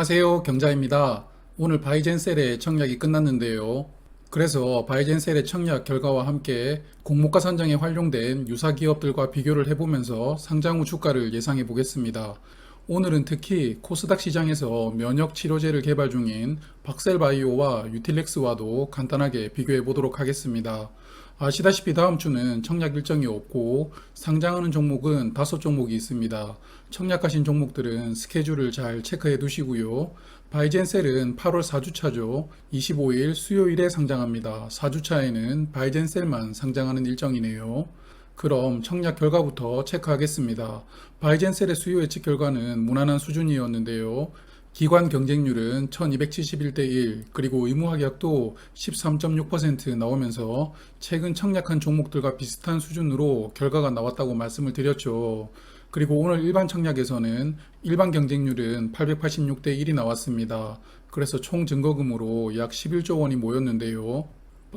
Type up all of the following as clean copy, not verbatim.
안녕하세요, 경자입니다. 오늘 바이젠셀의 청약이 끝났는데요. 그래서 바이젠셀의 청약 결과와 함께 공모가 선정에 활용된 유사 기업들과 비교를 해보면서 상장 후 주가를 예상해 보겠습니다. 오늘은 특히 코스닥 시장에서 면역 치료제를 개발 중인 박셀바이오와 유틸렉스와도 간단하게 비교해 보도록 하겠습니다. 아시다시피 다음 주는 청약 일정이 없고 상장하는 종목은 5종목이 있습니다. 청약하신 종목들은 스케줄을 잘 체크해 두시고요. 바이젠셀은 8월 4주차죠. 25일 수요일에 상장합니다. 4주차에는 바이젠셀만 상장하는 일정이네요. 그럼 청약 결과부터 체크하겠습니다. 바이젠셀의 수요 예측 결과는 무난한 수준이었는데요. 기관 경쟁률은 1271대 1, 그리고 의무 합약도 13.6% 나오면서 최근 청약한 종목들과 비슷한 수준으로 결과가 나왔다고 말씀을 드렸죠. 그리고 오늘 일반 청약에서는 일반 경쟁률은 886대 1이 나왔습니다. 그래서 총 증거금으로 약 11조 원이 모였는데요.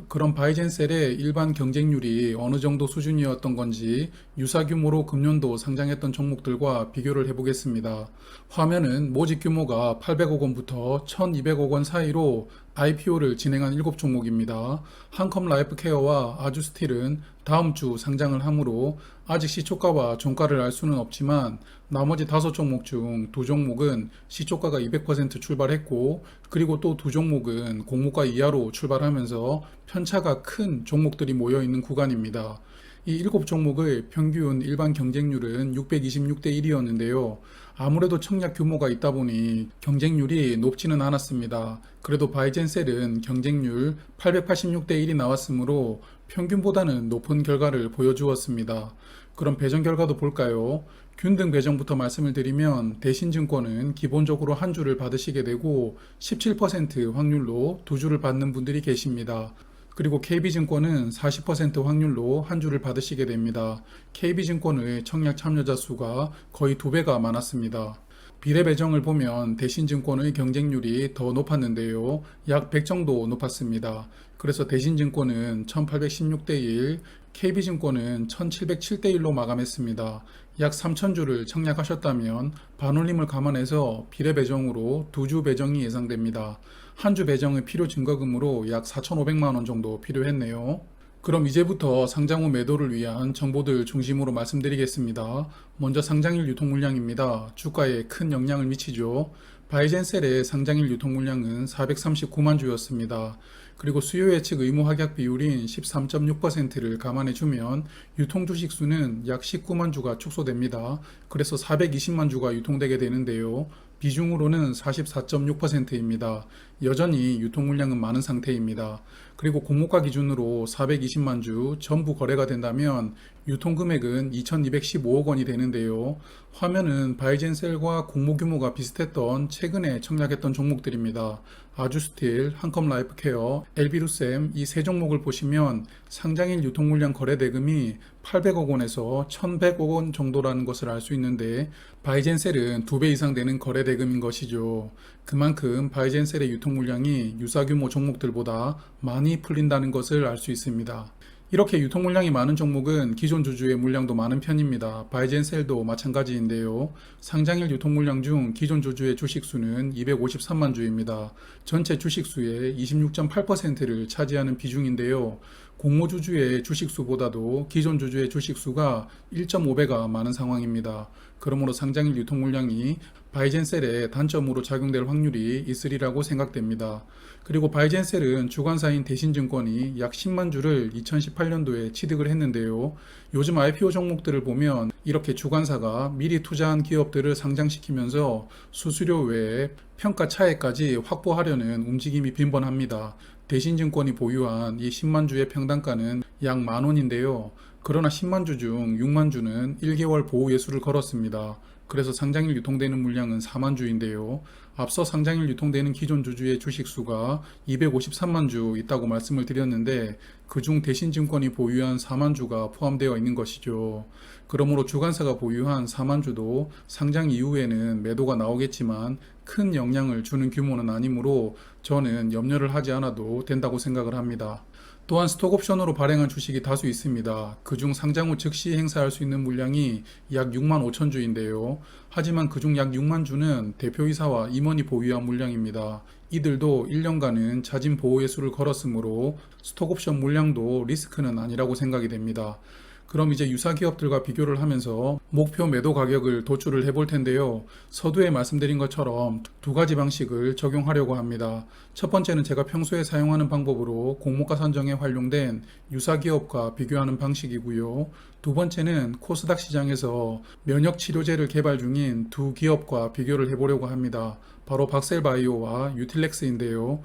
그럼 바이젠셀의 일반 경쟁률이 어느 정도 수준이었던 건지 유사 규모로 금년도 상장했던 종목들과 비교를 해보겠습니다. 화면은 모집 규모가 800억 원부터 1200억 원 사이로 IPO를 진행한 7종목입니다. 한컴 라이프케어와 아주스틸은 다음 주 상장을 하므로 아직 시초가와 종가를 알 수는 없지만 나머지 5종목 중 2종목은 시초가가 200% 출발했고, 그리고 또 2종목은 공모가 이하로 출발하면서 편차가 큰 종목들이 모여 있는 구간입니다. 이 7종목의 평균 일반 경쟁률은 626대 1이었는데요. 아무래도 청약 규모가 있다 보니 경쟁률이 높지는 않았습니다. 그래도 바이젠셀은 경쟁률 886대 1이 나왔으므로 평균보다는 높은 결과를 보여주었습니다. 그럼 배정 결과도 볼까요? 균등 배정부터 말씀을 드리면 대신증권은 기본적으로 한 주를 받으시게 되고 17% 확률로 2주를 받는 분들이 계십니다. 그리고 KB증권은 40% 확률로 한 주를 받으시게 됩니다. KB증권의 청약 참여자 수가 거의 2배가 많았습니다. 비례 배정을 보면 대신증권의 경쟁률이 더 높았는데요. 약 100 정도 높았습니다. 그래서 대신증권은 1816대 1, KB증권은 1707대 1로 마감했습니다. 약 3000주를 청약하셨다면 반올림을 감안해서 비례 배정으로 2주 배정이 예상됩니다. 한 주 배정의 필요 증거금으로 약 4,500만 원 정도 필요했네요. 그럼 이제부터 상장 후 매도를 위한 정보들 중심으로 말씀드리겠습니다. 먼저 상장일 유통 물량입니다. 주가에 큰 영향을 미치죠. 바이젠셀의 상장일 유통 물량은 439만 주였습니다. 그리고 수요 예측 의무 확약 비율인 13.6%를 감안해주면 유통 주식 수는 약 19만 주가 축소됩니다. 그래서 420만 주가 유통되게 되는데요. 비중으로는 44.6%입니다. 여전히 유통 물량은 많은 상태입니다. 그리고 공모가 기준으로 420만 주 전부 거래가 된다면 유통 금액은 2215억 원이 되는데요. 화면은 바이젠셀과 공모 규모가 비슷했던 최근에 청약했던 종목들입니다. 아주스틸, 한컴 라이프케어, 엘비루셈 이 세 종목을 보시면 상장일 유통 물량 거래 대금이 800억 원에서 1100억 원 정도라는 것을 알 수 있는데 바이젠셀은 2배 이상 되는 거래 대금인 것이죠. 그만큼 바이젠셀의 유통 물량이 유사 규모 종목들보다 많이 풀린다는 것을 알 수 있습니다. 이렇게 유통 물량이 많은 종목은 기존 주주의 물량도 많은 편입니다. 바이젠셀도 마찬가지인데요. 상장일 유통 물량 중 기존 주주의 주식 수는 253만 주입니다. 전체 주식 수의 26.8%를 차지하는 비중인데요. 공모 주주의 주식 수보다도 기존 주주의 주식 수가 1.5배가 많은 상황입니다. 그러므로 상장일 유통 물량이 바이젠셀의 단점으로 작용될 확률이 있으리라고 생각됩니다. 그리고 바이젠셀은 주관사인 대신증권이 약 10만 주를 2018년도에 취득을 했는데요. 요즘 IPO 종목들을 보면 이렇게 주관사가 미리 투자한 기업들을 상장시키면서 수수료 외에 평가 차액까지 확보하려는 움직임이 빈번합니다. 대신증권이 보유한 이 10만 주의 평단가는 약 10,000원인데요. 그러나 10만 주 중 6만 주는 1개월 보호 예수를 걸었습니다. 그래서 상장일 유통되는 물량은 4만 주인데요. 앞서 상장일 유통되는 기존 주주의 주식 수가 253만 주 있다고 말씀을 드렸는데 그중 대신증권이 보유한 4만 주가 포함되어 있는 것이죠. 그러므로 주관사가 보유한 4만 주도 상장 이후에는 매도가 나오겠지만 큰 영향을 주는 규모는 아니므로 저는 염려를 하지 않아도 된다고 생각을 합니다. 또한 스톡옵션으로 발행한 주식이 다수 있습니다. 그중 상장 후 즉시 행사할 수 있는 물량이 약 6만 5천 주인데요. 하지만 그중 약 6만 주는 대표이사와 임원이 보유한 물량입니다. 이들도 1년간은 자진 보호의 수를 걸었으므로 스톡옵션 물량도 리스크는 아니라고 생각이 됩니다. 그럼 이제 유사 기업들과 비교를 하면서 목표 매도 가격을 도출을 해볼 텐데요. 서두에 말씀드린 것처럼 두 가지 방식을 적용하려고 합니다. 첫 번째는 제가 평소에 사용하는 방법으로 공모가 선정에 활용된 유사 기업과 비교하는 방식이고요. 두 번째는 코스닥 시장에서 면역 치료제를 개발 중인 두 기업과 비교를 해보려고 합니다. 바로 박셀바이오와 유틸렉스인데요.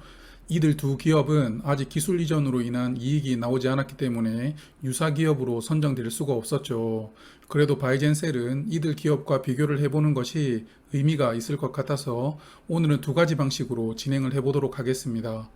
이들 두 기업은 아직 기술 이전으로 인한 이익이 나오지 않았기 때문에 유사 기업으로 선정될 수가 없었죠. 그래도 바이젠셀은 이들 기업과 비교를 해보는 것이 의미가 있을 것 같아서 오늘은 두 가지 방식으로 진행을 해보도록 하겠습니다.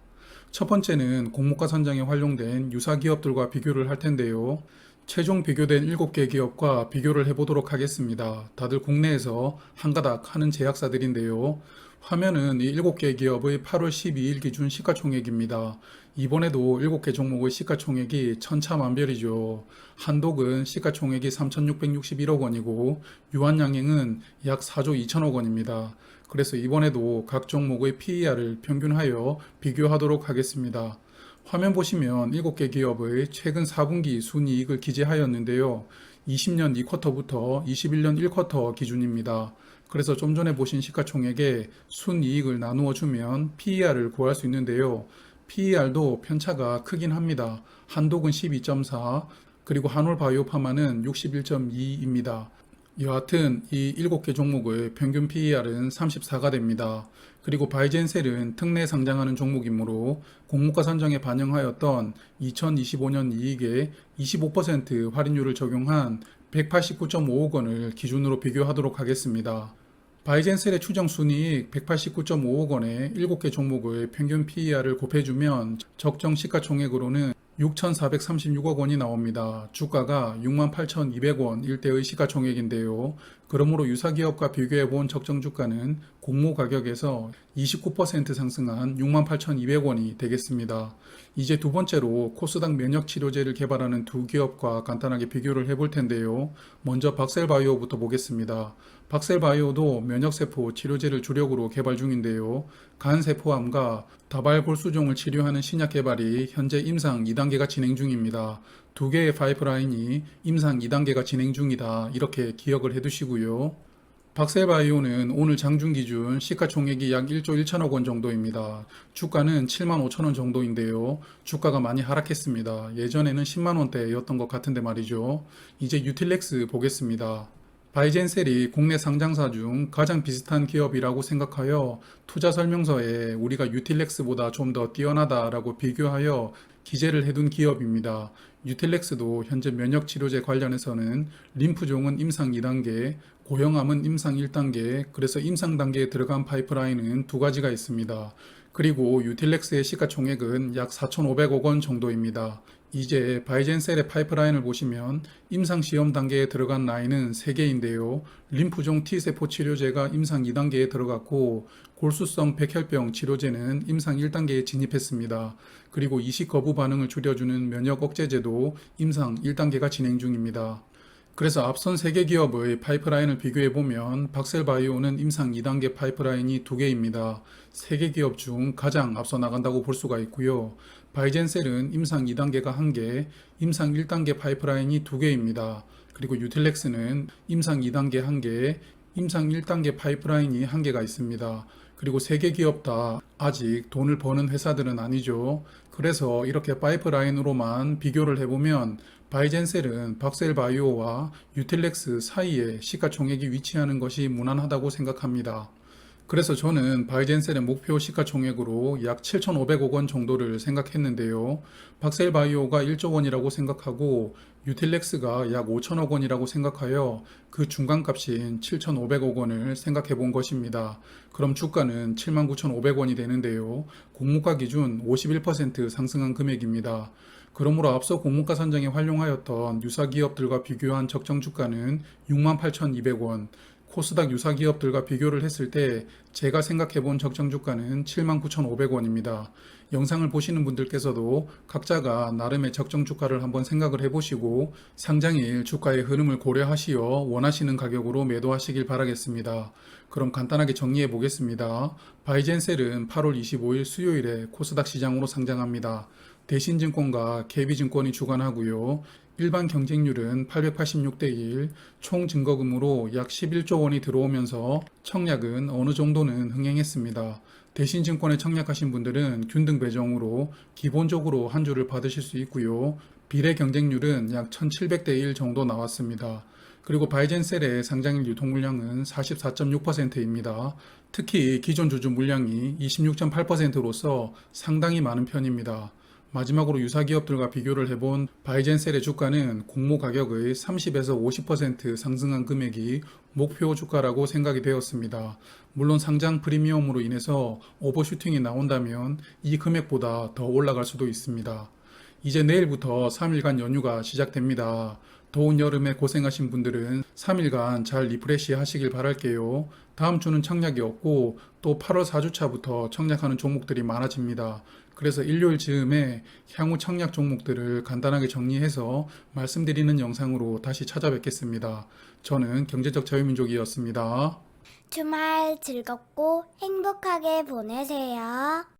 첫 번째는 공모가 선정에 활용된 유사 기업들과 비교를 할 텐데요. 최종 비교된 7개 기업과 비교를 해보도록 하겠습니다. 다들 국내에서 한가닥 하는 제약사들인데요. 화면은 이 7개 기업의 8월 12일 기준 시가총액입니다. 이번에도 7개 종목의 시가총액이 천차만별이죠. 한독은 시가총액이 3,661억 원이고 유한양행은 약 4조 2천억 원입니다. 그래서 이번에도 각 종목의 PER을 평균하여 비교하도록 하겠습니다. 화면 보시면 7개 기업의 최근 4분기 순이익을 기재하였는데요. 20년 2쿼터부터 21년 1쿼터 기준입니다. 그래서 좀 전에 보신 시가총액에 순이익을 나누어 주면 PER을 구할 수 있는데요. PER도 편차가 크긴 합니다. 한독은 12.4, 그리고 한올바이오파마는 61.2입니다. 여하튼 이 7개 종목의 평균 PER은 34가 됩니다. 그리고 바이젠셀은 특례 상장하는 종목이므로 공모가 선정에 반영하였던 2025년 이익에 25% 할인율을 적용한 189.5억 원을 기준으로 비교하도록 하겠습니다. 바이젠셀의 추정 순이익 189.5억 원에 7개 종목의 평균 PER을 곱해주면 적정 시가총액으로는 6,436억 원이 나옵니다. 주가가 68,200원 일대의 시가총액인데요. 그러므로 유사기업과 비교해본 적정 주가는 공모 가격에서 29% 상승한 68,200원이 되겠습니다. 이제 두 번째로 코스닥 면역치료제를 개발하는 두 기업과 간단하게 비교를 해볼 텐데요. 먼저 박셀바이오부터 보겠습니다. 박셀바이오도 면역세포 치료제를 주력으로 개발 중인데요. 간세포암과 다발골수종을 치료하는 신약 개발이 현재 임상 2단계가 진행 중입니다. 두 개의 파이프라인이 임상 2단계가 진행 중이다. 이렇게 기억을 해두시고요. 박셀바이오는 오늘 장중 기준 시가총액이 약 1조 1천억 원 정도입니다. 주가는 7만 5천 원 정도인데요. 주가가 많이 하락했습니다. 예전에는 10만 원대였던 것 같은데 말이죠. 이제 유틸렉스 보겠습니다. 바이젠셀이 국내 상장사 중 가장 비슷한 기업이라고 생각하여 투자 설명서에 우리가 유틸렉스보다 좀 더 뛰어나다라고 비교하여 기재를 해둔 기업입니다. 유틸렉스도 현재 면역치료제 관련해서는 림프종은 임상 2단계, 고형암은 임상 1단계, 그래서 임상 단계에 들어간 파이프라인은 두 가지가 있습니다. 그리고 유틸렉스의 시가총액은 약 4,500억 원 정도입니다. 이제 바이젠셀의 파이프라인을 보시면 임상 시험 단계에 들어간 라인은 3개인데요. 림프종 T세포 치료제가 임상 2단계에 들어갔고 골수성 백혈병 치료제는 임상 1단계에 진입했습니다. 그리고 이식 거부 반응을 줄여주는 면역 억제제도 임상 1단계가 진행 중입니다. 그래서 앞선 3개 기업의 파이프라인을 비교해보면 박셀바이오는 임상 2단계 파이프라인이 2개입니다. 3개 기업 중 가장 앞서 나간다고 볼 수가 있고요. 바이젠셀은 임상 2단계가 1개, 임상 1단계 파이프라인이 2개입니다. 그리고 유틸렉스는 임상 2단계 1개, 임상 1단계 파이프라인이 1개가 있습니다. 그리고 3개 기업 다 아직 돈을 버는 회사들은 아니죠. 그래서 이렇게 파이프라인으로만 비교를 해보면 바이젠셀은 박셀바이오와 유틸렉스 사이에 시가총액이 위치하는 것이 무난하다고 생각합니다. 그래서 저는 바이젠셀의 목표 시가총액으로 약 7,500억 원 정도를 생각했는데요. 박셀바이오가 1조 원이라고 생각하고 유틸렉스가 약 5천억 원이라고 생각하여 그 중간값인 7,500억 원을 생각해 본 것입니다. 그럼 주가는 79,500원이 되는데요. 공모가 기준 51% 상승한 금액입니다. 그러므로 앞서 공모가 선정에 활용하였던 유사 기업들과 비교한 적정 주가는 68,200원, 코스닥 유사 기업들과 비교를 했을 때 제가 생각해본 적정 주가는 79,500원입니다. 영상을 보시는 분들께서도 각자가 나름의 적정 주가를 한번 생각을 해보시고 상장일 주가의 흐름을 고려하시어 원하시는 가격으로 매도하시길 바라겠습니다. 그럼 간단하게 정리해 보겠습니다. 바이젠셀은 8월 25일 수요일에 코스닥 시장으로 상장합니다. 대신증권과 KB증권이 주관하고요. 일반 경쟁률은 886대 1, 총 증거금으로 약 11조 원이 들어오면서 청약은 어느 정도는 흥행했습니다. 대신증권에 청약하신 분들은 균등 배정으로 기본적으로 한 주를 받으실 수 있고요. 비례 경쟁률은 약 1700대 1 정도 나왔습니다. 그리고 바이젠셀의 상장일 유통 물량은 44.6%입니다. 특히 기존 주주 물량이 26.8%로서 상당히 많은 편입니다. 마지막으로 유사 기업들과 비교를 해본 바이젠셀의 주가는 공모 가격의 30에서 50% 상승한 금액이 목표 주가라고 생각이 되었습니다. 물론 상장 프리미엄으로 인해서 오버슈팅이 나온다면 이 금액보다 더 올라갈 수도 있습니다. 이제 내일부터 3일간 연휴가 시작됩니다. 더운 여름에 고생하신 분들은 3일간 잘 리프레시 하시길 바랄게요. 다음 주는 청약이 없고 또 8월 4주차부터 청약하는 종목들이 많아집니다. 그래서 일요일 즈음에 향후 청약 종목들을 간단하게 정리해서 말씀드리는 영상으로 다시 찾아뵙겠습니다. 저는 경제적 자유민족이었습니다. 주말 즐겁고 행복하게 보내세요.